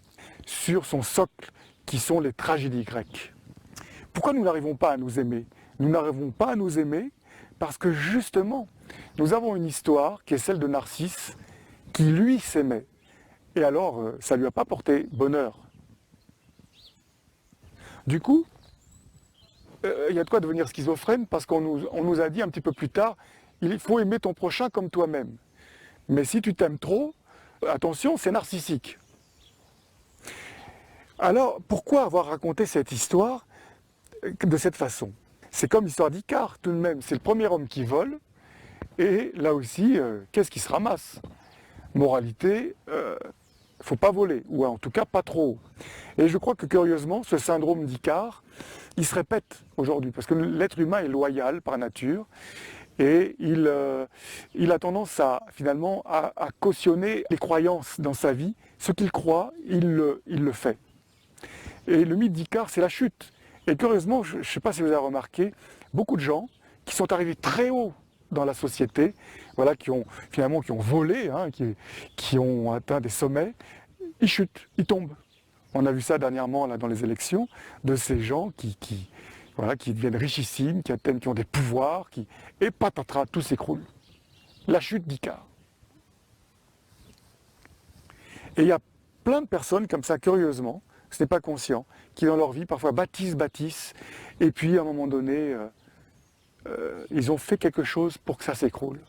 sur son socle, qui sont les tragédies grecques. Pourquoi nous n'arrivons pas à nous aimer? Nous n'arrivons pas à nous aimer parce que justement, nous avons une histoire qui est celle de Narcisse, qui lui s'aimait. Et alors, ça ne lui a pas porté bonheur. Du coup, il y a de quoi devenir schizophrène parce qu'on nous a dit un petit peu plus tard, il faut aimer ton prochain comme toi-même. Mais si tu t'aimes trop, attention, c'est narcissique. Alors, pourquoi avoir raconté cette histoire de cette façon? C'est comme l'histoire d'Icare, tout de même. C'est le premier homme qui vole, et là aussi, qu'est-ce qui se ramasse? Moralité, il ne faut pas voler, ou en tout cas pas trop haut. Et je crois que curieusement, ce syndrome d'Icare, il se répète aujourd'hui, parce que l'être humain est loyal par nature, et il a tendance finalement à cautionner les croyances dans sa vie. Ce qu'il croit, il le fait. Et le mythe d'Icare, c'est la chute. Et curieusement, je ne sais pas si vous avez remarqué, beaucoup de gens qui sont arrivés très haut dans la société, voilà, qui ont volé, hein, qui ont atteint des sommets, ils chutent, ils tombent. On a vu ça dernièrement là, dans les élections, de ces gens qui deviennent richissimes, qui ont des pouvoirs, et patatras, tout s'écroule. La chute d'Icare. Et il y a plein de personnes comme ça, curieusement, ce n'est pas conscient, qui dans leur vie parfois bâtissent, et puis à un moment donné, ils ont fait quelque chose pour que ça s'écroule.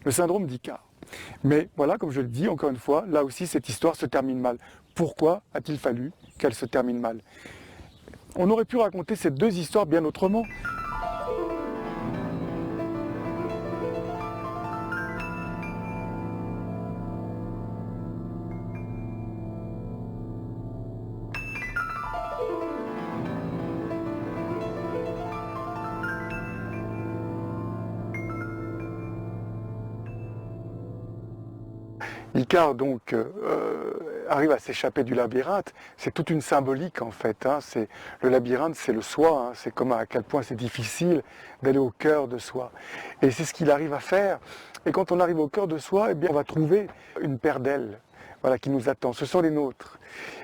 Le syndrome d'Icare. Mais voilà, comme je le dis, encore une fois, là aussi cette histoire se termine mal. Pourquoi a-t-il fallu qu'elle se termine mal? On aurait pu raconter ces deux histoires bien autrement. Icare donc arrive à s'échapper du labyrinthe. C'est toute une symbolique en fait. Hein. Le labyrinthe, c'est le soi. Hein. C'est comme à quel point c'est difficile d'aller au cœur de soi. Et c'est ce qu'il arrive à faire. Et quand on arrive au cœur de soi, eh bien, on va trouver une paire d'ailes, voilà, qui nous attend. Ce sont les nôtres.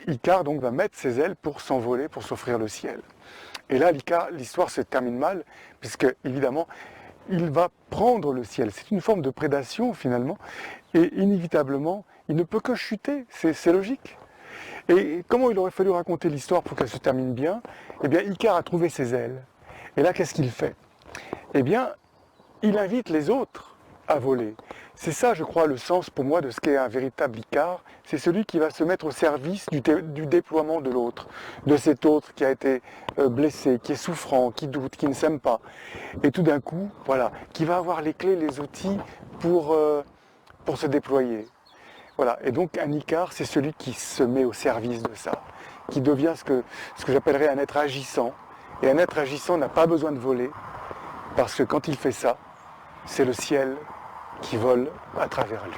Icare donc va mettre ses ailes pour s'envoler, pour s'offrir le ciel. Et là, l'histoire se termine mal, puisque évidemment, il va prendre le ciel. C'est une forme de prédation finalement. Et inévitablement, il ne peut que chuter, c'est logique. Et comment il aurait fallu raconter l'histoire pour qu'elle se termine bien? Eh bien, Icare a trouvé ses ailes. Et là, qu'est-ce qu'il fait? Eh bien, il invite les autres à voler. C'est ça, je crois, le sens pour moi de ce qu'est un véritable Icare. C'est celui qui va se mettre au service du déploiement de l'autre, de cet autre qui a été blessé, qui est souffrant, qui doute, qui ne s'aime pas. Et tout d'un coup, voilà, qui va avoir les clés, les outils pour se déployer. Voilà. Et donc un Icare, c'est celui qui se met au service de ça, qui devient ce que j'appellerais un être agissant. Et un être agissant n'a pas besoin de voler, parce que quand il fait ça, c'est le ciel qui vole à travers lui.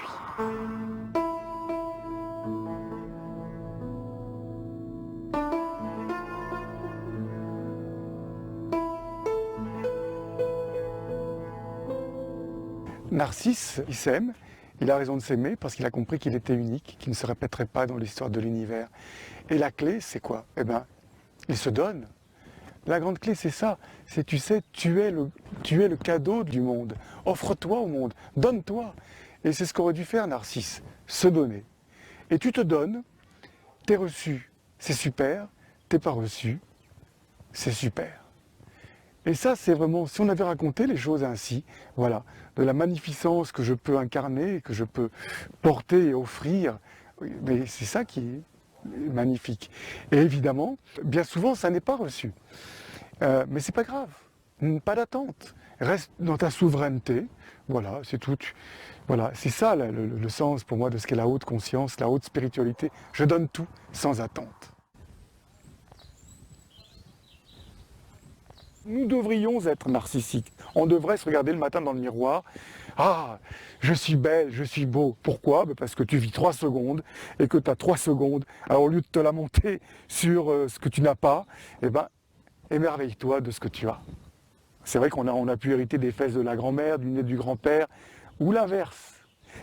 Narcisse, il s'aime, il a raison de s'aimer parce qu'il a compris qu'il était unique, qu'il ne se répéterait pas dans l'histoire de l'univers. Et la clé, c'est quoi? Eh bien, il se donne. La grande clé, c'est ça. C'est, tu sais, tu es le cadeau du monde. Offre-toi au monde, donne-toi. Et c'est ce qu'aurait dû faire Narcisse, se donner. Et tu te donnes, t'es reçu, c'est super, t'es pas reçu, c'est super. Et ça, c'est vraiment, si on avait raconté les choses ainsi, voilà, de la magnificence que je peux incarner, que je peux porter et offrir, mais c'est ça qui est magnifique. Et évidemment, bien souvent, ça n'est pas reçu. Mais c'est pas grave, pas d'attente. Reste dans ta souveraineté, voilà, c'est tout. Voilà, c'est ça le sens pour moi de ce qu'est la haute conscience, la haute spiritualité. Je donne tout sans attente. Nous devrions être narcissiques. On devrait se regarder le matin dans le miroir. Ah, je suis belle, je suis beau. Pourquoi? Parce que tu vis 3 secondes et que tu as 3 secondes. Alors au lieu de te lamenter sur ce que tu n'as pas, eh ben, émerveille-toi de ce que tu as. C'est vrai qu'on a pu hériter des fesses de la grand-mère, du nez du grand-père, ou l'inverse.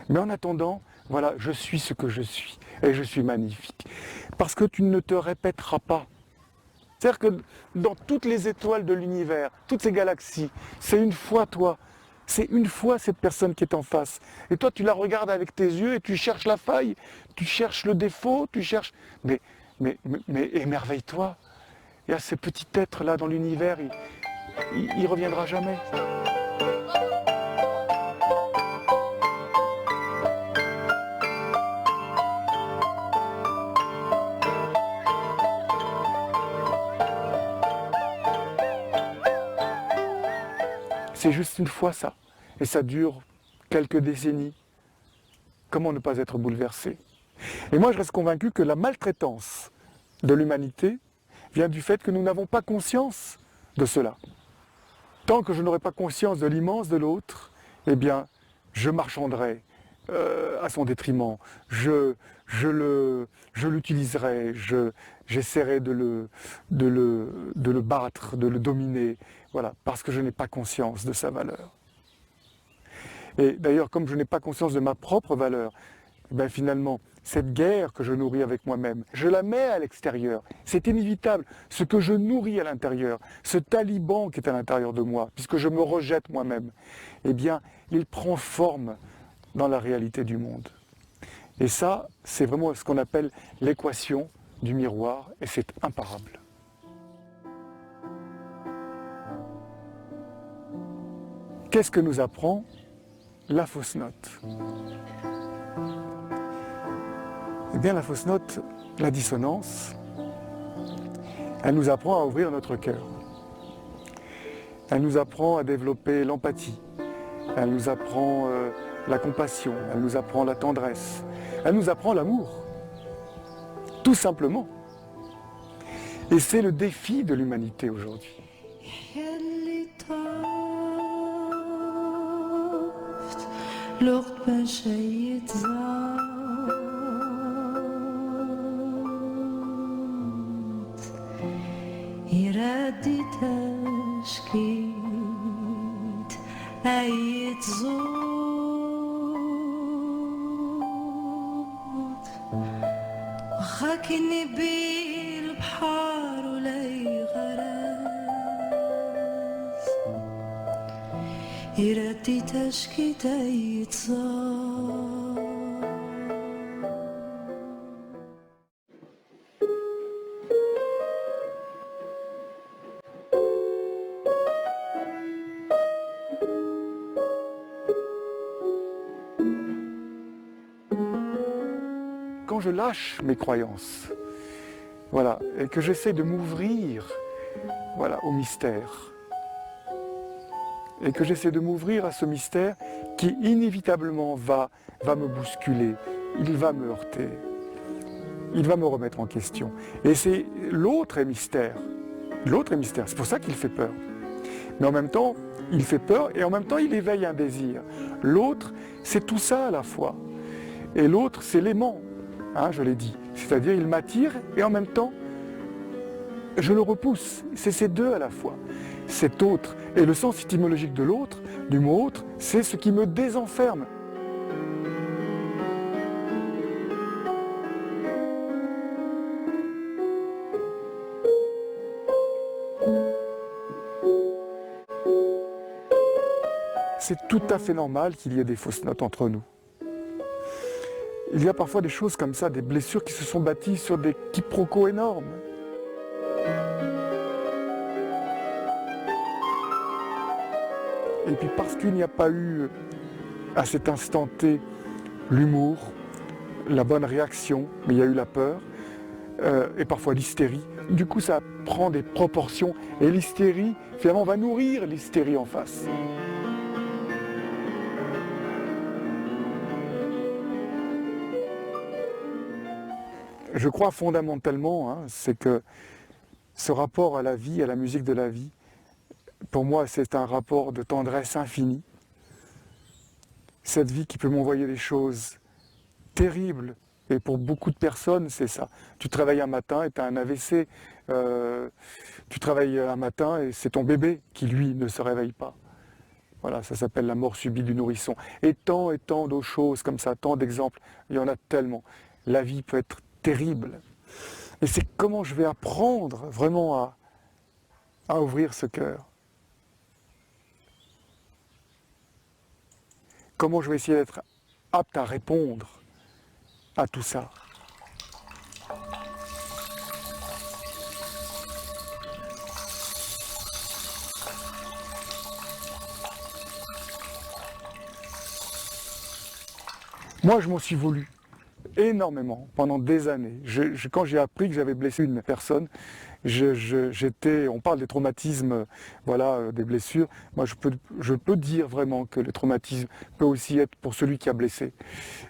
Mais en attendant, voilà, je suis ce que je suis. Et je suis magnifique. Parce que tu ne te répéteras pas. C'est-à-dire que dans toutes les étoiles de l'univers, toutes ces galaxies, c'est une fois toi, c'est une fois cette personne qui est en face. Et toi, tu la regardes avec tes yeux et tu cherches la faille, tu cherches le défaut, tu cherches... Mais émerveille-toi. Il y a ce petit être-là dans l'univers, il reviendra jamais. C'est juste une fois ça, et ça dure quelques décennies. Comment ne pas être bouleversé? Et moi je reste convaincu que la maltraitance de l'humanité vient du fait que nous n'avons pas conscience de cela. Tant que je n'aurai pas conscience de l'immense de l'autre, eh bien je marchanderai à son détriment, je l'utiliserai, j'essaierai de le battre, de le dominer, voilà, parce que je n'ai pas conscience de sa valeur. Et d'ailleurs, comme je n'ai pas conscience de ma propre valeur, ben finalement, cette guerre que je nourris avec moi-même, je la mets à l'extérieur. C'est inévitable. Ce que je nourris à l'intérieur, ce taliban qui est à l'intérieur de moi, puisque je me rejette moi-même, eh bien, il prend forme dans la réalité du monde. Et ça, c'est vraiment ce qu'on appelle l'équation du miroir, et c'est imparable. Qu'est-ce que nous apprend la fausse note? Eh bien, la fausse note, la dissonance, elle nous apprend à ouvrir notre cœur. Elle nous apprend à développer l'empathie. Elle nous apprend la compassion. Elle nous apprend la tendresse. Elle nous apprend l'amour. Tout simplement. Et c'est le défi de l'humanité aujourd'hui. يردي تشكيت أي تزود وخاكني بالبحار ولي غراز يردي تشكيت أي تزود. Quand je lâche mes croyances, voilà, et que j'essaie de m'ouvrir, voilà, au mystère, et que j'essaie de m'ouvrir à ce mystère qui inévitablement va me bousculer, il va me heurter, il va me remettre en question. Et c'est l'autre est mystère, c'est pour ça qu'il fait peur. Mais en même temps, il fait peur et en même temps il éveille un désir. L'autre, c'est tout ça à la fois. Et l'autre, c'est l'aimant. Hein, je l'ai dit, c'est-à-dire il m'attire et en même temps je le repousse, c'est ces deux à la fois, cet autre, et le sens étymologique de l'autre, du mot autre, c'est ce qui me désenferme. C'est tout à fait normal qu'il y ait des fausses notes entre nous. Il y a parfois des choses comme ça, des blessures qui se sont bâties sur des quiproquos énormes. Et puis parce qu'il n'y a pas eu à cet instant T l'humour, la bonne réaction, mais il y a eu la peur, et parfois l'hystérie. Du coup, ça prend des proportions, et l'hystérie, finalement, va nourrir l'hystérie en face. Je crois fondamentalement, hein, c'est que ce rapport à la vie, à la musique de la vie, pour moi, c'est un rapport de tendresse infinie. Cette vie qui peut m'envoyer des choses terribles, et pour beaucoup de personnes, c'est ça. Tu travailles un matin et tu as un AVC. Tu travailles un matin et c'est ton bébé qui, lui, ne se réveille pas. Voilà, ça s'appelle la mort subie du nourrisson. Et tant d'autres choses comme ça, tant d'exemples, il y en a tellement. La vie peut être terrible. Et c'est comment je vais apprendre vraiment à ouvrir ce cœur. Comment je vais essayer d'être apte à répondre à tout ça. Moi, je m'en suis voulu énormément pendant des années. Quand j'ai appris que j'avais blessé une personne, on parle des traumatismes, voilà, des blessures. Moi, je peux dire vraiment que le traumatisme peut aussi être pour celui qui a blessé,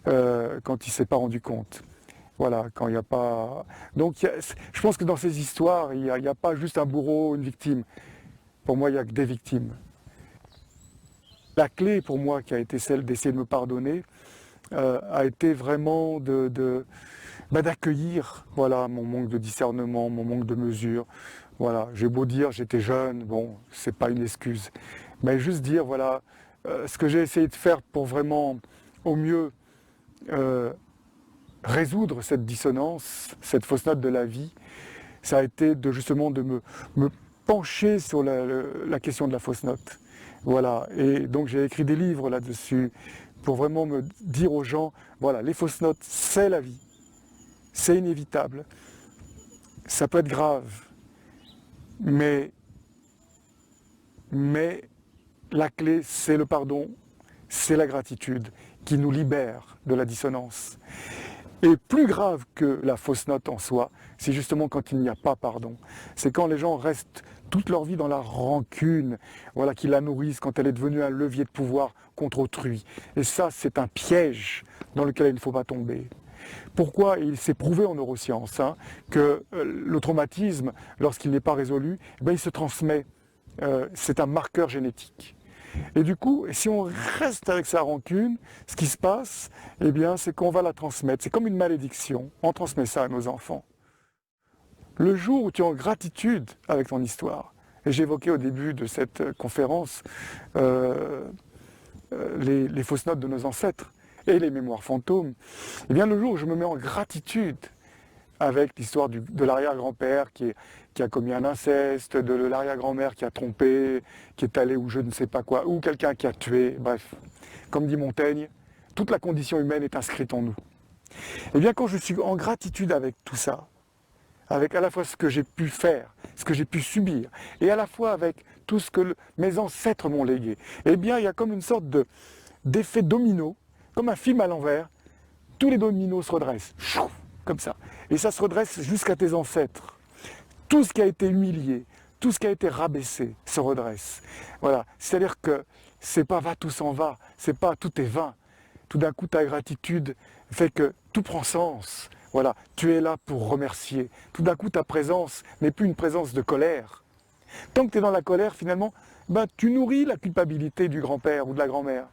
quand il ne s'est pas rendu compte. Voilà, quand il n'y a pas... Donc, je pense que dans ces histoires, il n'y a pas juste un bourreau, une victime. Pour moi, il n'y a que des victimes. La clé pour moi, qui a été celle d'essayer de me pardonner, a été vraiment d'accueillir, voilà, mon manque de discernement, mon manque de mesure. Voilà, j'ai beau dire j'étais jeune, bon, c'est pas une excuse, mais juste dire voilà ce que j'ai essayé de faire pour vraiment au mieux résoudre cette dissonance, cette fausse note de la vie, ça a été justement de me pencher sur la question de la fausse note. Voilà, et donc j'ai écrit des livres là-dessus pour vraiment me dire aux gens, voilà, les fausses notes, c'est la vie, c'est inévitable, ça peut être grave, mais la clé, c'est le pardon, c'est la gratitude qui nous libère de la dissonance. Et plus grave que la fausse note en soi, c'est justement quand il n'y a pas pardon. C'est quand les gens restent toute leur vie dans la rancune, voilà, qui la nourrissent quand elle est devenue un levier de pouvoir contre autrui. Et ça, c'est un piège dans lequel il ne faut pas tomber. Pourquoi? Il s'est prouvé en neurosciences que le traumatisme, lorsqu'il n'est pas résolu, il se transmet. C'est un marqueur génétique. Et du coup, si on reste avec sa rancune, ce qui se passe, c'est qu'on va la transmettre. C'est comme une malédiction. On transmet ça à nos enfants. Le jour où tu es en gratitude avec ton histoire, et j'évoquais au début de cette conférence les fausses notes de nos ancêtres et les mémoires fantômes, le jour où je me mets en gratitude avec l'histoire de l'arrière-grand-père qui a commis un inceste, de l'arrière-grand-mère qui a trompé, qui est allé ou je ne sais pas quoi, ou quelqu'un qui a tué, bref. Comme dit Montaigne, toute la condition humaine est inscrite en nous. Quand je suis en gratitude avec tout ça, avec à la fois ce que j'ai pu faire, ce que j'ai pu subir, et à la fois avec tout ce que mes ancêtres m'ont légué, il y a comme une sorte d'effet domino, comme un film à l'envers, tous les dominos se redressent, comme ça. Et ça se redresse jusqu'à tes ancêtres. Tout ce qui a été humilié, tout ce qui a été rabaissé se redresse. Voilà. C'est-à-dire que c'est pas va, tout s'en va, c'est pas tout est vain. Tout d'un coup, ta gratitude fait que tout prend sens. Voilà. Tu es là pour remercier. Tout d'un coup, ta présence n'est plus une présence de colère. Tant que tu es dans la colère, finalement, tu nourris la culpabilité du grand-père ou de la grand-mère.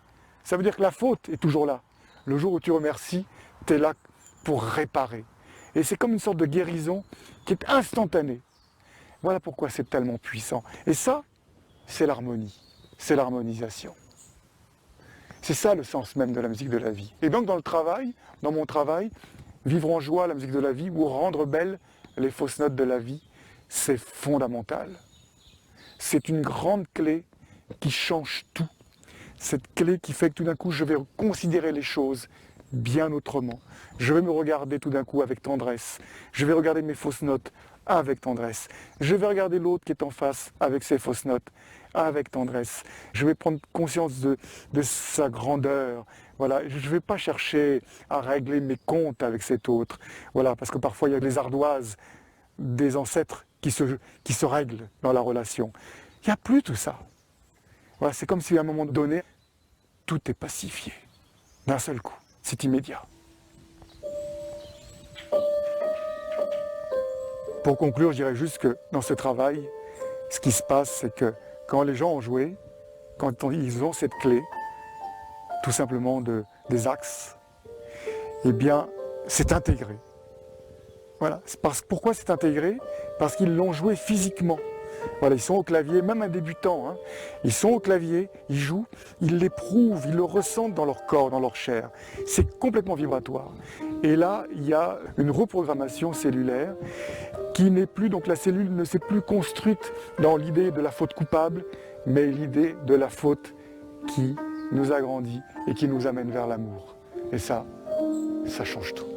Ça veut dire que la faute est toujours là. Le jour où tu remercies, tu es là pour réparer. Et c'est comme une sorte de guérison qui est instantanée. Voilà pourquoi c'est tellement puissant. Et ça, c'est l'harmonie, c'est l'harmonisation. C'est ça le sens même de la musique de la vie. Et donc dans mon travail, vivre en joie la musique de la vie ou rendre belles les fausses notes de la vie, c'est fondamental. C'est une grande clé qui change tout. Cette clé qui fait que tout d'un coup, je vais considérer les choses bien autrement. Je vais me regarder tout d'un coup avec tendresse. Je vais regarder mes fausses notes avec tendresse. Je vais regarder l'autre qui est en face avec ses fausses notes avec tendresse. Je vais prendre conscience de sa grandeur. Voilà, je ne vais pas chercher à régler mes comptes avec cet autre. Voilà, parce que parfois il y a des ardoises des ancêtres qui se règlent dans la relation. Il n'y a plus tout ça. Voilà, c'est comme si à un moment donné, tout est pacifié. D'un seul coup, c'est immédiat. Pour conclure, je dirais juste que dans ce travail, ce qui se passe, c'est que quand les gens ont joué, quand ils ont cette clé, tout simplement des axes, eh bien, c'est intégré. Voilà. Pourquoi c'est intégré? Parce qu'ils l'ont joué physiquement. Voilà, ils sont au clavier, même un débutant, hein. Ils sont au clavier, ils jouent, ils l'éprouvent, ils le ressentent dans leur corps, dans leur chair. C'est complètement vibratoire. Et là, il y a une reprogrammation cellulaire qui n'est plus, donc la cellule ne s'est plus construite dans l'idée de la faute coupable, mais l'idée de la faute qui nous agrandit et qui nous amène vers l'amour. Et ça change tout.